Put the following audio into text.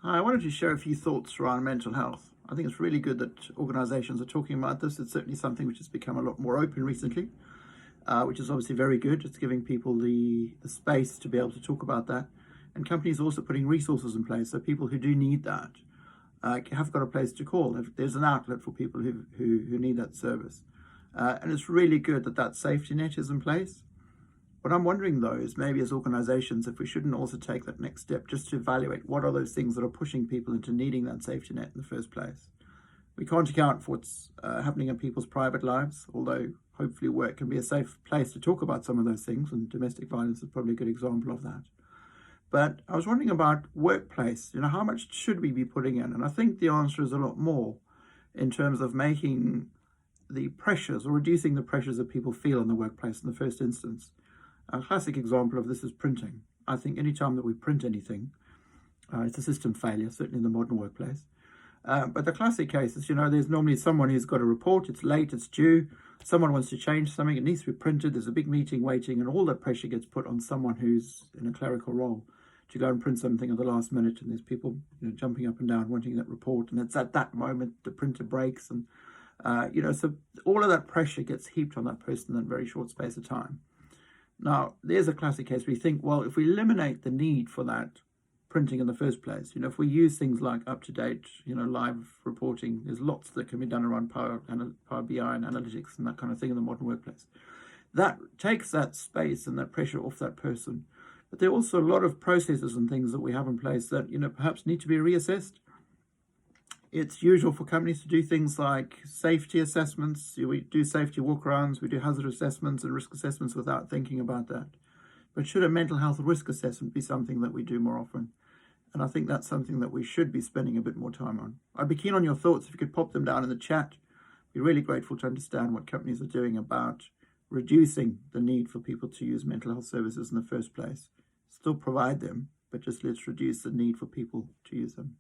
Hi, I wanted to share a few thoughts around mental health. I think it's really good that organizations are talking about this. It's certainly something which has become a lot more open recently, which is obviously very good. It's giving people the space to be able to talk about that. And companies are also putting resources in place so people who do need that have got a place to call. There's an outlet for people who need that service. And it's really good that that safety net is in place. What I'm wondering though is maybe as organizations, if we shouldn't also take that next step just to evaluate what are those things that are pushing people into needing that safety net in the first place. We can't account for what's happening in people's private lives, although hopefully work can be a safe place to talk about some of those things, and domestic violence is probably a good example of that. But I was wondering about workplace, how much should we be putting in? And I think the answer is a lot more in terms of making the pressures or reducing the pressures that people feel in the workplace in the first instance. A classic example of this is printing. I think any time that we print anything, it's a system failure, certainly in the modern workplace. But the classic case is, there's normally someone who's got a report, it's late, it's due, someone wants to change something, it needs to be printed, there's a big meeting waiting, and all that pressure gets put on someone who's in a clerical role to go and print something at the last minute, and there's people jumping up and down wanting that report, and it's at that moment the printer breaks, and so all of that pressure gets heaped on that person in a very short space of time. Now, there's a classic case where you think, well, if we eliminate the need for that printing in the first place, if we use things like up-to-date, live reporting, there's lots that can be done around Power BI and analytics and that kind of thing in the modern workplace. That takes that space and that pressure off that person. But there are also a lot of processes and things that we have in place that, perhaps need to be reassessed. It's usual for companies to do things like safety assessments. We do safety walkarounds, we do hazard assessments and risk assessments without thinking about that. But should a mental health risk assessment be something that we do more often? And I think that's something that we should be spending a bit more time on. I'd be keen on your thoughts. If you could pop them down in the chat. I'd be really grateful to understand what companies are doing about reducing the need for people to use mental health services in the first place. Still provide them, but just let's reduce the need for people to use them.